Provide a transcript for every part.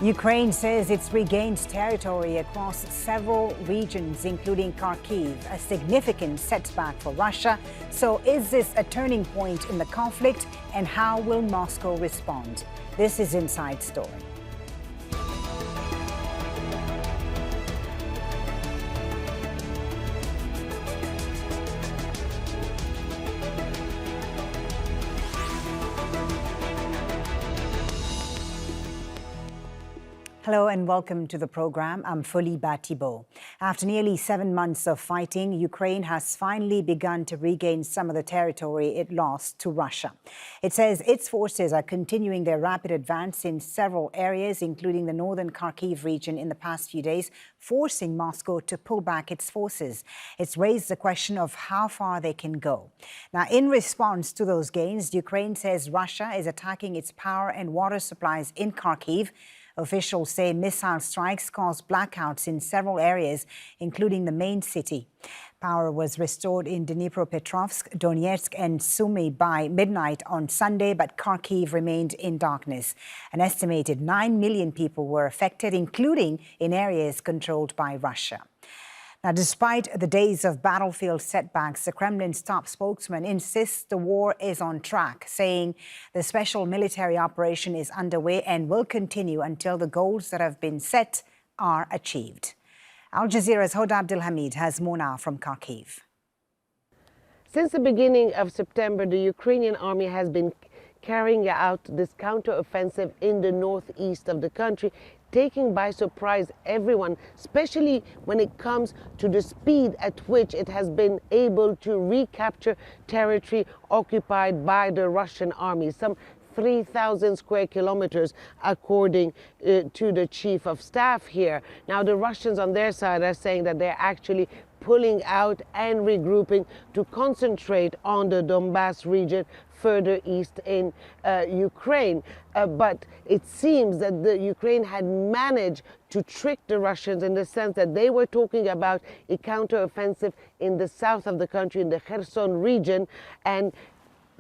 Ukraine says it's regained territory across several regions, including Kharkiv, a significant setback for Russia. So is this a turning point in the conflict, and how will Moscow respond? This is Inside Story. Hello and welcome to the program. I'm Folly Thibault. After nearly 7 months of fighting, Ukraine has finally begun to regain some of the territory it lost to Russia. It says its forces are continuing their rapid advance in several areas, including the northern Kharkiv region in the past few days, forcing Moscow to pull back its forces. It's raised the question of how far they can go. Now, in response to those gains, Ukraine says Russia is attacking its power and water supplies in Kharkiv. Officials say missile strikes caused blackouts in several areas, including the main city. Power was restored in Dnipropetrovsk, Donetsk and Sumy by midnight on Sunday, but Kharkiv remained in darkness. An estimated 9 million people were affected, including in areas controlled by Russia. Now, despite the days of battlefield setbacks, the Kremlin's top spokesman insists the war is on track, saying the special military operation is underway and will continue until the goals that have been set are achieved. Al Jazeera's Hoda Abdelhamid has more now from Kharkiv. Since the beginning of September, the Ukrainian army has been carrying out this counter-offensive in the northeast of the country, taking by surprise everyone, especially when it comes to the speed at which it has been able to recapture territory occupied by the Russian army. Some 3,000 square kilometers, according to the chief of staff here. Now, the Russians on their side are saying that they're actually pulling out and regrouping to concentrate on the Donbass region further east in Ukraine. But it seems that the Ukraine had managed to trick the Russians in the sense that they were talking about a counteroffensive in the south of the country, in the Kherson region, and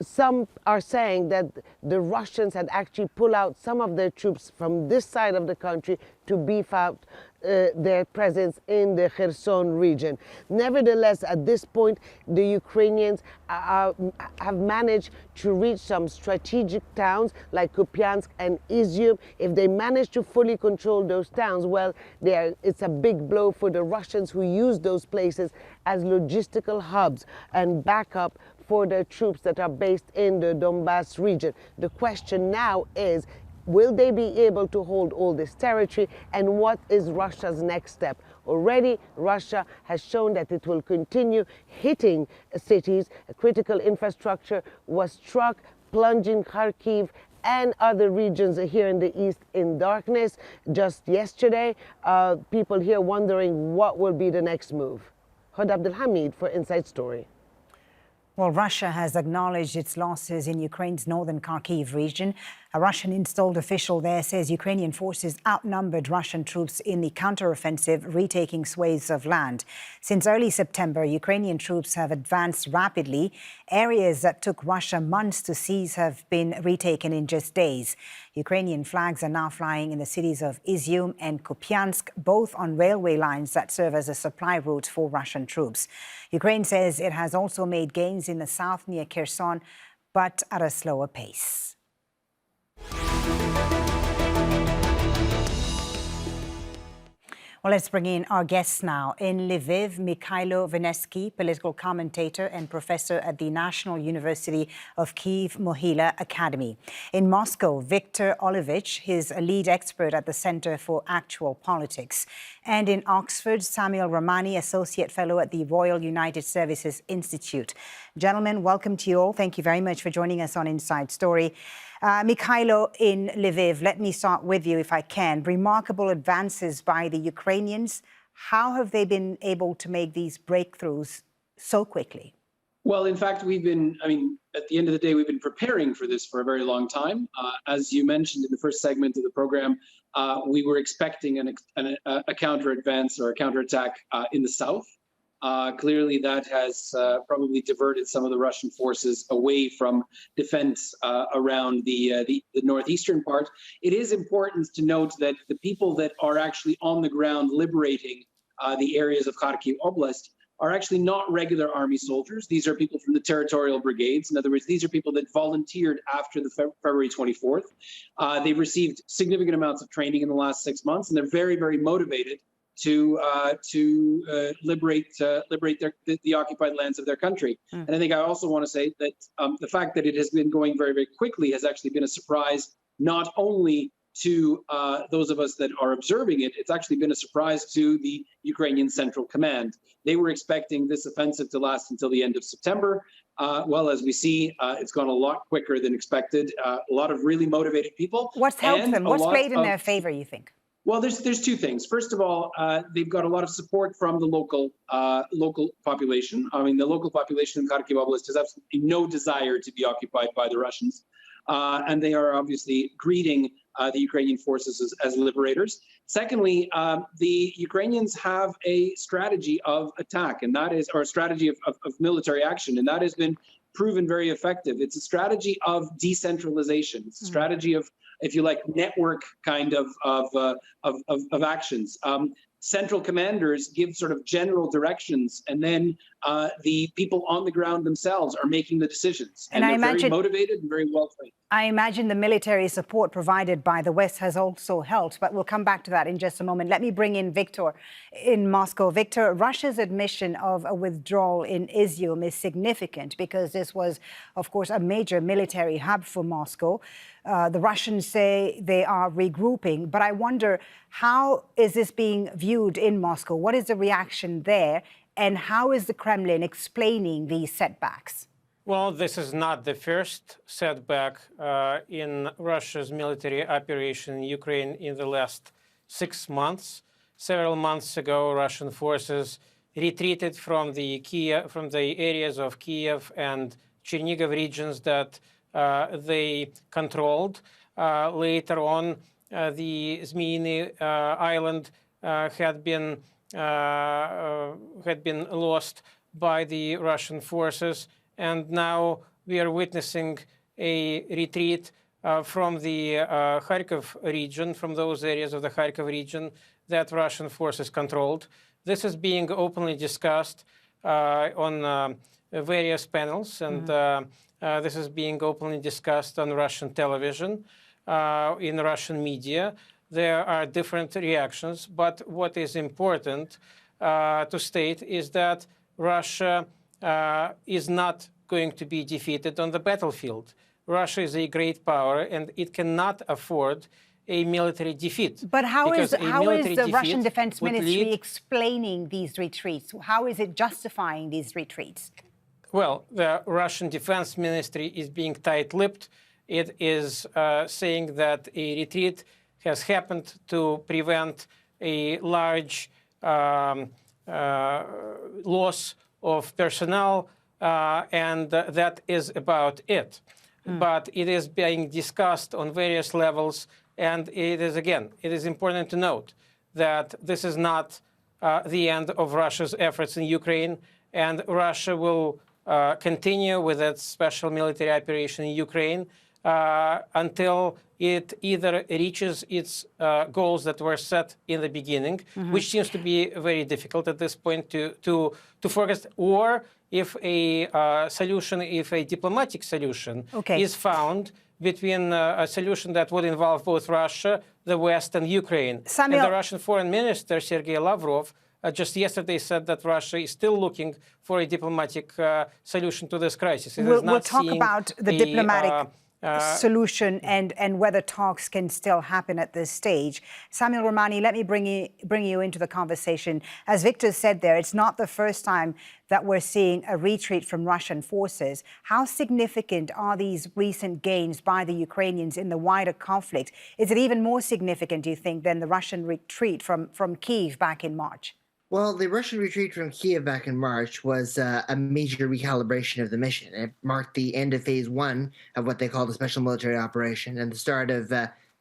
some are saying that the Russians had actually pulled out some of their troops from this side of the country to beef out their presence in the Kherson region. Nevertheless, at this point, the Ukrainians have managed to reach some strategic towns like Kupiansk and Izium. If they manage to fully control those towns, well, it's a big blow for the Russians, who use those places as logistical hubs and backup for their troops that are based in the Donbass region. The question now is, will they be able to hold all this territory, and what is Russia's next step? Already, Russia has shown that it will continue hitting cities. Critical infrastructure was struck, plunging Kharkiv and other regions here in the east in darkness. Just yesterday, people here wondering what will be the next move. Hoda Abdelhamid for Inside Story. Well, Russia has acknowledged its losses in Ukraine's northern Kharkiv region. A Russian-installed official there says Ukrainian forces outnumbered Russian troops in the counteroffensive, retaking swathes of land. Since early September, Ukrainian troops have advanced rapidly. Areas that took Russia months to seize have been retaken in just days. Ukrainian flags are now flying in the cities of Izium and Kupiansk, both on railway lines that serve as a supply route for Russian troops. Ukraine says it has also made gains in the south near Kherson, but at a slower pace. Well, let's bring in our guests now. In Lviv, Mychailo, Wynnyckyj, political commentator and professor at the National University of Kyiv-Mohyla Academy. In Moscow, Viktor Olevich, he's a lead expert at the Center for Actual Politics. And in Oxford, Samuel Ramani, associate fellow at the Royal United Services Institute. Gentlemen, welcome to you all. Thank you very much for joining us on Inside Story. Mychailo, in Lviv, let me start with you if I can. Remarkable advances by the Ukrainians. How have they been able to make these breakthroughs so quickly? Well, in fact, at the end of the day, we've been preparing for this for a very long time. As you mentioned in the first segment of the program, we were expecting a counter advance or a counterattack in the south. Clearly, that has probably diverted some of the Russian forces away from defense around the northeastern part. It is important to note that the people that are actually on the ground liberating the areas of Kharkiv Oblast are actually not regular army soldiers. These are people from the territorial brigades. In other words, these are people that volunteered after the February 24th. They've received significant amounts of training in the last 6 months, and they're very, very motivated to liberate the occupied lands of their country. And I think I also want to say that the fact that it has been going very, very quickly has actually been a surprise, not only to those of us that are observing it, it's actually been a surprise to the Ukrainian Central Command. They were expecting this offensive to last until the end of September. Well, as we see, it's gone a lot quicker than expected. A lot of really motivated people. What's helped them? What's played in their favor, you think? Well, there's two things. First of all, they've got a lot of support from the local population. I mean, the local population in Kharkiv Oblast has absolutely no desire to be occupied by the Russians. And they are obviously greeting the Ukrainian forces as liberators. Secondly, the Ukrainians have a strategy of attack, and that is, or a strategy of military action, and that has been proven very effective. It's a strategy of decentralization. It's a strategy of, if you like, network kind of actions. Central commanders give sort of general directions, and then the people on the ground themselves are making the decisions. And they're very motivated and very well trained. I imagine the military support provided by the West has also helped, but we'll come back to that in just a moment. Let me bring in Viktor in Moscow. Viktor, Russia's admission of a withdrawal in Izium is significant because this was, of course, a major military hub for Moscow. The Russians say they are regrouping, but I wonder, how is this being viewed in Moscow? What is the reaction there? And how is the Kremlin explaining these setbacks? Well, this is not the first setback in Russia's military operation in Ukraine in the last 6 months. Several months ago, Russian forces retreated from the areas of Kiev and Chernihiv regions that they controlled. Later on, the Zmyny Island had been lost by the Russian forces. And now we are witnessing a retreat from the Kharkiv region, from those areas of the Kharkiv region that Russian forces controlled. This is being openly discussed on various panels, and this is being openly discussed on Russian television, in Russian media. There are different reactions, but what is important to state is that Russia is not going to be defeated on the battlefield. Russia is a great power, and it cannot afford a military defeat. But how is the Russian Defense Ministry explaining these retreats? How is it justifying these retreats? Well, the Russian Defense Ministry is being tight-lipped. It is saying that a retreat has happened to prevent a large loss of personnel, and that is about it. But it is being discussed on various levels, and it is important to note that this is not the end of Russia's efforts in Ukraine, and Russia will continue with its special military operation in Ukraine until it either reaches its goals that were set in the beginning, which seems to be very difficult at this point to forecast, or if a diplomatic solution is found between a solution that would involve both Russia, the West, and Ukraine. And the Russian Foreign Minister, Sergei Lavrov, just yesterday said that Russia is still looking for a diplomatic solution to this crisis. We'll talk about the diplomatic solution and whether talks can still happen at this stage. Samuel Ramani, let me bring you into the conversation. As Viktor said there, it's not the first time that we're seeing a retreat from Russian forces. How significant are these recent gains by the Ukrainians in the wider conflict? Is it even more significant, do you think, than the Russian retreat from Kyiv back in March? Well, the Russian retreat from Kyiv back in March was a major recalibration of the mission. It marked the end of phase 1 of what they called a special military operation and the start of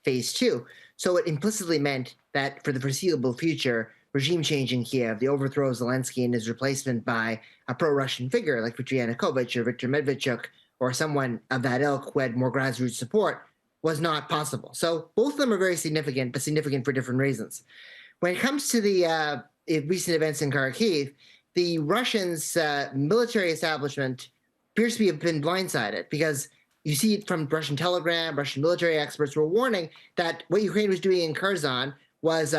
phase 2. So it implicitly meant that for the foreseeable future, regime change in Kiev, the overthrow of Zelensky and his replacement by a pro-Russian figure like Viktor Yanukovych or Viktor Medvedchuk or someone of that ilk who had more grassroots support, was not possible. So both of them are very significant, but significant for different reasons. When it comes to the recent events in Kharkiv, the Russians' military establishment appears to have been blindsided, because you see it from Russian Telegram, Russian military experts were warning that what Ukraine was doing in Kherson was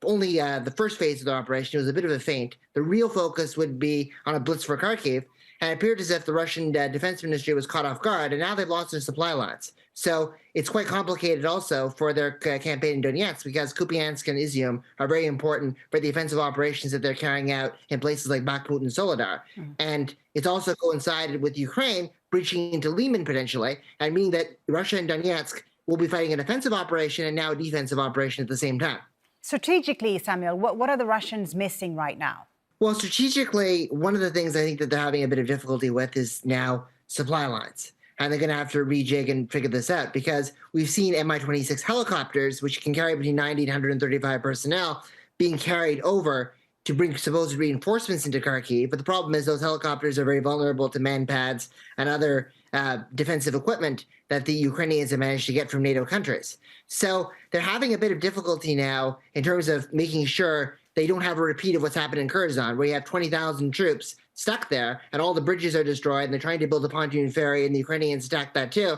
only the first phase of the operation. It was a bit of a feint. The real focus would be on a blitz for Kharkiv, and it appeared as if the Russian defense ministry was caught off guard, and now they've lost their supply lines. So it's quite complicated also for their campaign in Donetsk, because Kupiansk and Izium are very important for the offensive operations that they're carrying out in places like Bakhmut and Soledar. And it's also coincided with Ukraine breaching into Lyman potentially, and meaning that Russia and Donetsk will be fighting an offensive operation and now a defensive operation at the same time. Strategically, Samuel, what are the Russians missing right now? Well, strategically, one of the things I think that they're having a bit of difficulty with is now supply lines. And they're going to have to rejig and figure this out, because we've seen Mi-26 helicopters, which can carry between 90 and 135 personnel, being carried over to bring supposed reinforcements into Kharkiv. But the problem is those helicopters are very vulnerable to man-pads and other defensive equipment that the Ukrainians have managed to get from NATO countries. So they're having a bit of difficulty now in terms of making sure they don't have a repeat of what's happened in Kherson, where you have 20,000 troops stuck there and all the bridges are destroyed and they're trying to build a pontoon ferry and the Ukrainians attacked that too.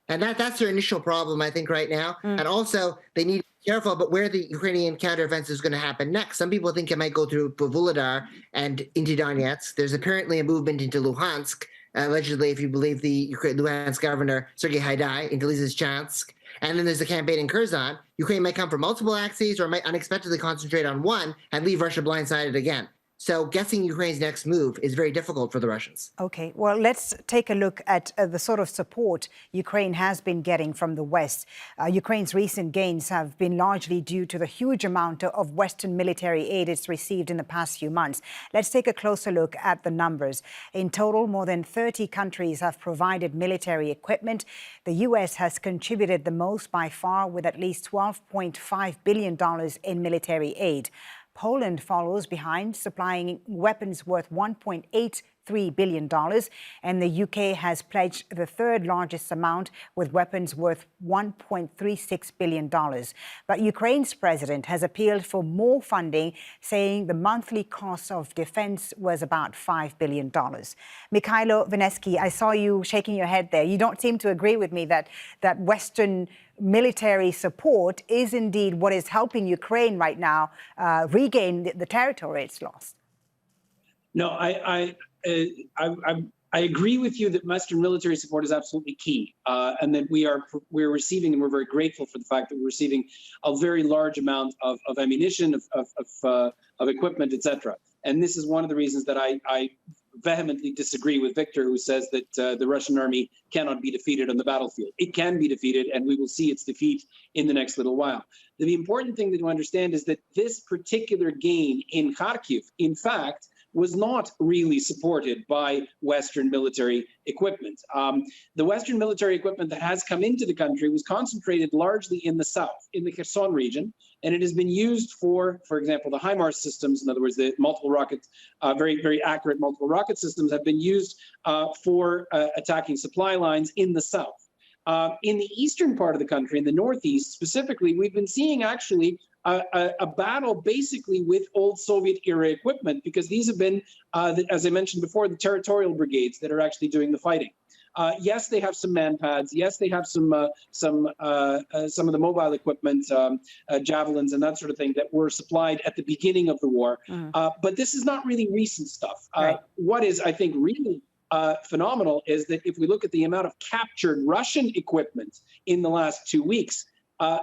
And that's their initial problem, I think, right now. And also they need to be careful about where the Ukrainian counteroffensive is going to happen next. Some people think it might go through Volodar and into Donetsk. There's apparently a movement into Luhansk, allegedly, if you believe the Luhansk governor, Sergei Haidai, into Lysychansk. And then there's the campaign in Kherson. Ukraine might come from multiple axes or might unexpectedly concentrate on one and leave Russia blindsided again. So guessing Ukraine's next move is very difficult for the Russians. Okay, well, let's take a look at the sort of support Ukraine has been getting from the West. Ukraine's recent gains have been largely due to the huge amount of Western military aid it's received in the past few months. Let's take a closer look at the numbers. In total, more than 30 countries have provided military equipment. The U.S. has contributed the most by far, with at least $12.5 billion in military aid. Poland follows behind, supplying weapons worth $1.83 billion, and the UK has pledged the third largest amount, with weapons worth $1.36 billion. But Ukraine's president has appealed for more funding, saying the monthly cost of defense was about $5 billion. Mychailo, Wynnyckyj, I saw you shaking your head there. You don't seem to agree with me that Western military support is indeed what is helping Ukraine right now regain the territory it's lost. No, I agree with you that Western military support is absolutely key, and that we're receiving, and we're very grateful for the fact that we're receiving a very large amount of ammunition, of equipment, etc. And this is one of the reasons that I vehemently disagree with Viktor, who says that the Russian army cannot be defeated on the battlefield. It can be defeated, and we will see its defeat in the next little while. The important thing to understand is that this particular gain in Kharkiv, in fact, was not really supported by Western military equipment. The Western military equipment that has come into the country was concentrated largely in the south, in the Kherson region, and it has been used for example, the HIMARS systems, in other words, the multiple rocket, very, very accurate multiple rocket systems have been used for attacking supply lines in the south. In the eastern part of the country, in the northeast specifically, we've been seeing actually a battle basically with old Soviet-era equipment, because these have been, as I mentioned before, the territorial brigades that are actually doing the fighting. Yes, they have some man-pads. Yes, they have some of the mobile equipment, javelins and that sort of thing that were supplied at the beginning of the war. But this is not really recent stuff. Right. What is, I think, really phenomenal is that if we look at the amount of captured Russian equipment in the last 2 weeks,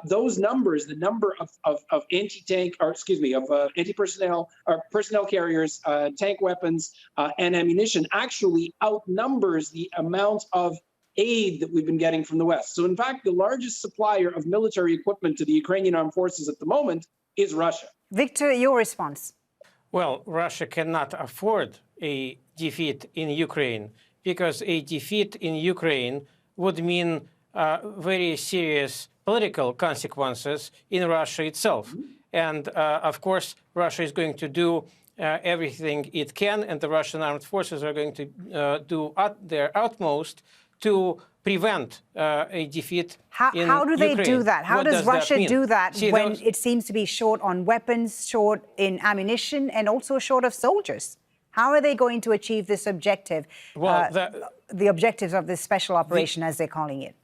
those numbers, the number of anti-tank, or excuse me, of anti-personnel or personnel carriers, tank weapons, and ammunition actually outnumbers the amount of aid that we've been getting from the West. So in fact, the largest supplier of military equipment to the Ukrainian armed forces at the moment is Russia. Victor, your response? Well, Russia cannot afford a defeat in Ukraine, because a defeat in Ukraine would mean very serious political consequences in Russia itself. And of course, Russia is going to do everything it can, and the Russian armed forces are going to do their utmost to prevent a defeat in How do they Ukraine. do that? How What does Russia mean? do that See, when it seems to be short on weapons, short in ammunition, and also short of soldiers? How are they going to achieve this objective, Well, the objectives of this special operation, as they're calling it?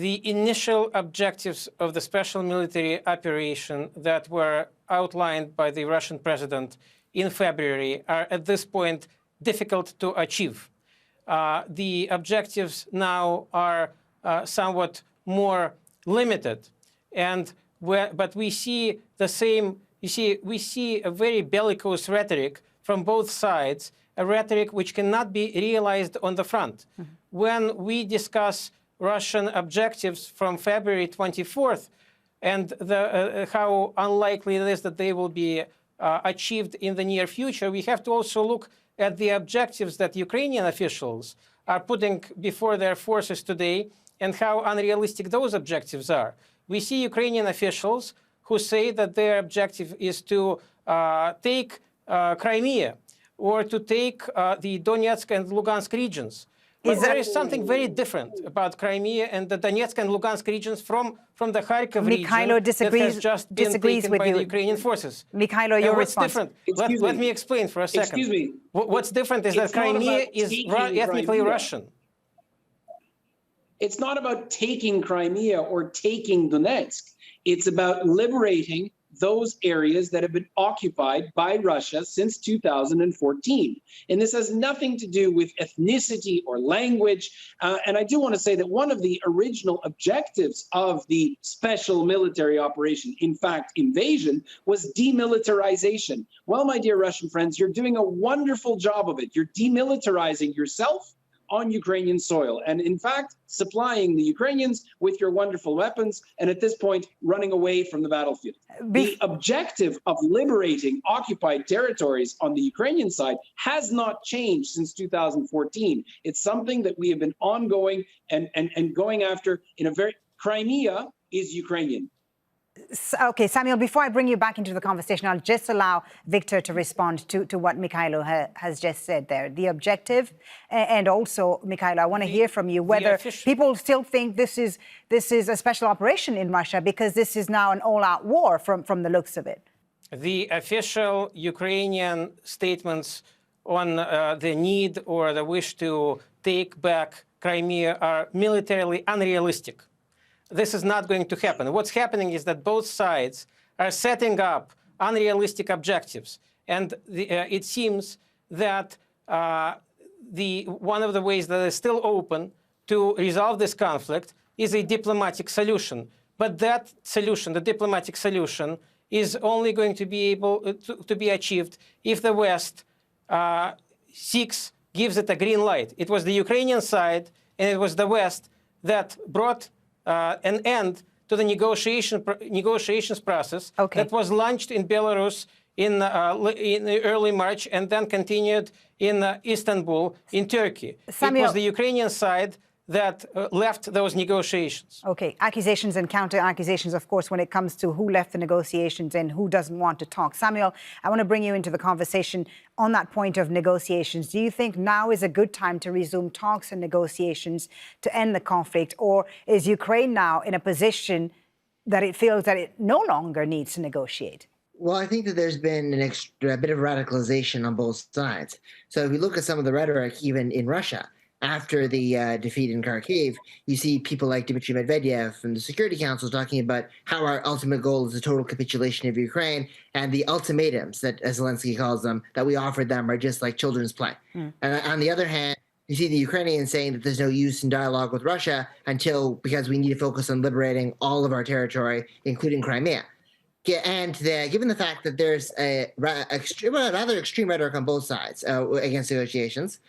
The initial objectives of the special military operation that were outlined by the Russian president in February are at this point difficult to achieve. The objectives now are somewhat more limited, but we see the same. We see a very bellicose rhetoric from both sides, a rhetoric which cannot be realized on the front. When we discuss Russian objectives from February 24th and how unlikely it is that they will be achieved in the near future, we have to also look at the objectives that Ukrainian officials are putting before their forces today and how unrealistic those objectives are. We see Ukrainian officials who say that their objective is to take Crimea or to take the Donetsk and Lugansk regions. But there is something very different about Crimea and the Donetsk and Lugansk regions from the Kharkiv Mychailo region that has just been taken by the Ukrainian forces. Mychailo, your what's response. different? Let me explain for a second. Excuse me. What's different is that Crimea is ethnically Russian. It's not about taking Crimea or taking Donetsk. It's about liberating those areas that have been occupied by Russia since 2014. And this has nothing to do with ethnicity or language. And I do want to say that one of the original objectives of the special military operation, in fact, invasion, was demilitarization. Well, my dear Russian friends, you're doing a wonderful job of it. You're demilitarizing yourself on Ukrainian soil, and in fact, supplying the Ukrainians with your wonderful weapons, and at this point, running away from the battlefield. The objective of liberating occupied territories on the Ukrainian side has not changed since 2014. It's something that we have been ongoing and going after in a very... Crimea is Ukrainian. Okay, Samuel, before I bring you back into the conversation, I'll just allow Viktor to respond to what Mychailo has just said there. The objective, and also, Mychailo, I want to hear from you whether people still think this is a special operation in Russia because this is now an all-out war from the looks of it. The official Ukrainian statements on the need or the wish to take back Crimea are militarily unrealistic. This is not going to happen. What's happening is that both sides are setting up unrealistic objectives. And it seems that one of the ways that is still open to resolve this conflict is a diplomatic solution. But that solution, the diplomatic solution, is only going to be able to be achieved if the West gives it a green light. It was the Ukrainian side and it was the West that brought an end to the negotiations process that was launched in Belarus in early March and then continued in Istanbul in Turkey. Samuel, it was the Ukrainian side that left those negotiations. Okay, accusations and counter-accusations, of course, when it comes to who left the negotiations and who doesn't want to talk. Samuel, I want to bring you into the conversation on that point of negotiations. Do you think now is a good time to resume talks and negotiations to end the conflict, or is Ukraine now in a position that it feels that it no longer needs to negotiate? Well, I think that there's been a bit of radicalization on both sides. So if we look at some of the rhetoric, even in Russia, after the defeat in Kharkiv, you see people like Dmitry Medvedev from the Security Council talking about how our ultimate goal is the total capitulation of Ukraine, and the ultimatums that, as Zelensky calls them, that we offered them are just like children's play. And on the other hand, you see the Ukrainians saying that there's no use in dialogue with Russia because we need to focus on liberating all of our territory, including Crimea. And given the fact that there's a rather extreme rhetoric on both sides against negotiations,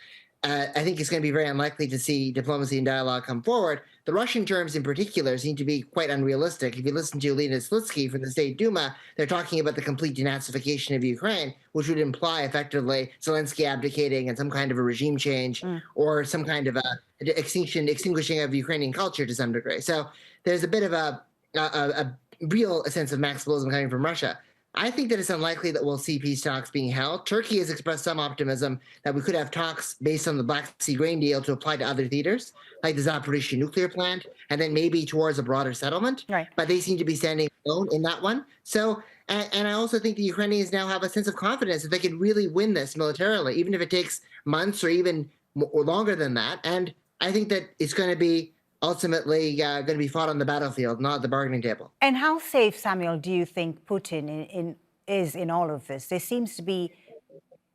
I think it's going to be very unlikely to see diplomacy and dialogue come forward. The Russian terms in particular seem to be quite unrealistic. If you listen to Lena Slitsky from the State Duma, they're talking about the complete denazification of Ukraine, which would imply effectively Zelensky abdicating and some kind of a regime change or some kind of extinguishing of Ukrainian culture to some degree. So there's a bit of a real sense of maximalism coming from Russia. I think that it's unlikely that we'll see peace talks being held. Turkey has expressed some optimism that we could have talks based on the Black Sea grain deal to apply to other theaters, like the Zaporizhzhia nuclear plant, and then maybe towards a broader settlement. Right. But they seem to be standing alone in that one. So, and I also think the Ukrainians now have a sense of confidence that they can really win this militarily, even if it takes months or even or longer than that. And I think that it's going to be ultimately going to be fought on the battlefield, not at the bargaining table. And how safe, Samuel, do you think Putin is in all of this? There seems to be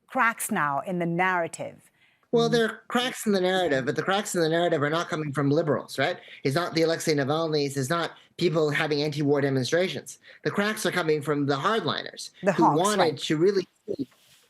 cracks now in the narrative. Well, there are cracks in the narrative, but the cracks in the narrative are not coming from liberals, right? It's not the Alexei Navalny's, it's not people having anti-war demonstrations. The cracks are coming from the hardliners who wanted to really see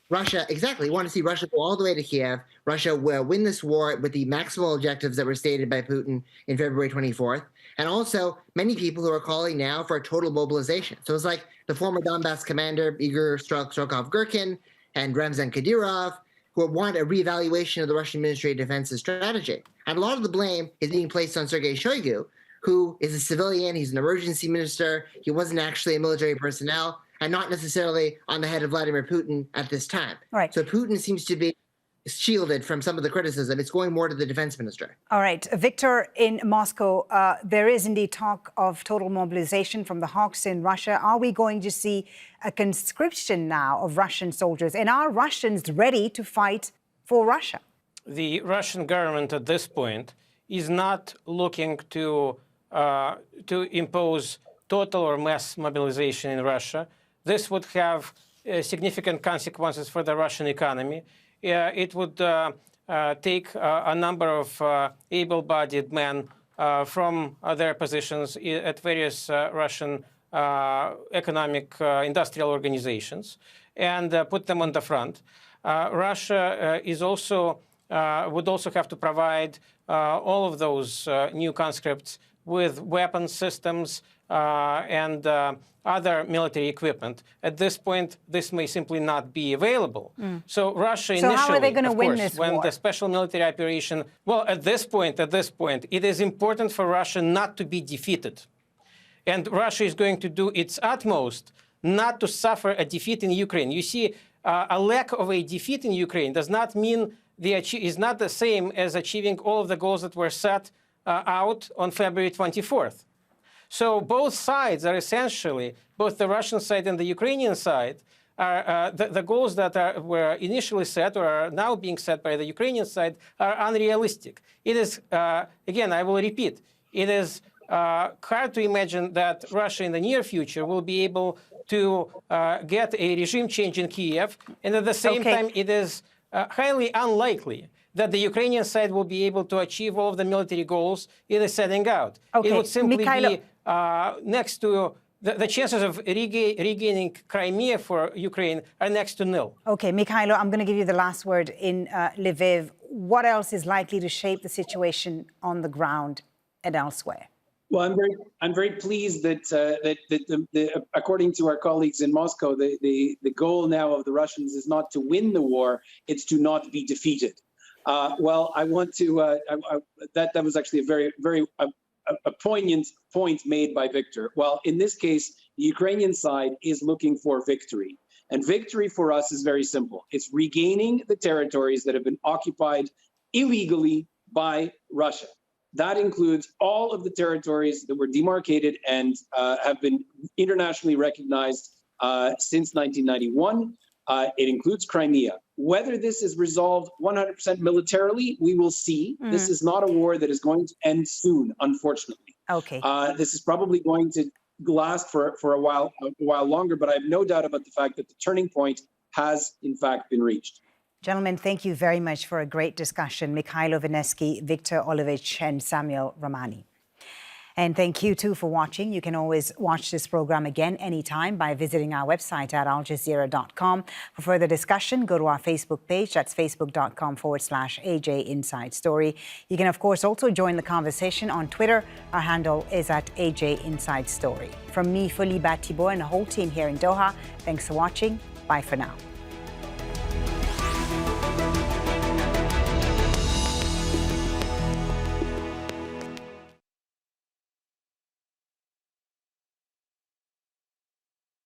Russia, want to see Russia go all the way to Kiev. Russia will win this war with the maximal objectives that were stated by Putin in February 24th. And also many people who are calling now for a total mobilization. So it's like the former Donbass commander, Igor Strokov-Gherkin and Ramzan Kadyrov, who want a reevaluation of the Russian Ministry of Defense's strategy. And a lot of the blame is being placed on Sergei Shoigu, who is a civilian, he's an emergency minister, he wasn't actually a military personnel, and not necessarily on the head of Vladimir Putin at this time. Right. So Putin seems to be shielded from some of the criticism. It's going more to the defense minister. All right. Viktor, in Moscow, there is indeed talk of total mobilization from the Hawks in Russia. Are we going to see a conscription now of Russian soldiers? And are Russians ready to fight for Russia? The Russian government at this point is not looking to impose total or mass mobilization in Russia. This would have significant consequences for the Russian economy. It would take a number of able-bodied men from their positions at various Russian economic industrial organizations and put them on the front. Russia is also would also have to provide all of those new conscripts with weapon systems and other military equipment. At this point, this may simply not be available. So Russia initially, how are they going to win this when war? the special military operation, well, at this point, it is important for Russia not to be defeated. And Russia is going to do its utmost not to suffer a defeat in Ukraine. You see, a lack of a defeat in Ukraine does not mean is not the same as achieving all of the goals that were set out on February 24th. So both sides are essentially, both the Russian side and the Ukrainian side, are the goals that were initially set or are now being set by the Ukrainian side are unrealistic. It is, again, I will repeat, it is hard to imagine that Russia in the near future will be able to get a regime change in Kiev, and at the same time, it is highly unlikely that the Ukrainian side will be able to achieve all of the military goals it is setting out. It would simply be next to the chances of regaining Crimea for Ukraine are next to nil. Okay, Mychailo, I'm going to give you the last word in Lviv. What else is likely to shape the situation on the ground and elsewhere? Well, I'm very pleased that according to our colleagues in Moscow, the goal now of the Russians is not to win the war; it's to not be defeated. Well, I want to that was actually a very poignant point made by Viktor. Well, in this case, the Ukrainian side is looking for victory, and victory for us is very simple. It's regaining the territories that have been occupied illegally by Russia. That includes all of the territories that were demarcated and have been internationally recognized since 1991. It includes Crimea. Whether this is resolved 100% militarily, we will see. This is not a war that is going to end soon, unfortunately. Okay. This is probably going to last for a while longer, but I have no doubt about the fact that the turning point has, in fact, been reached. Gentlemen, thank you very much for a great discussion. Mychailo, Wynnyckyj, Viktor, Olevich, and Samuel Ramani. And thank you, too, for watching. You can always watch this program again anytime by visiting our website at aljazeera.com. For further discussion, go to our Facebook page. That's facebook.com/AJ Inside Story. You can, of course, also join the conversation on Twitter. Our handle is at AJ Inside Story. From me, Folly, Thibault, and the whole team here in Doha, thanks for watching. Bye for now.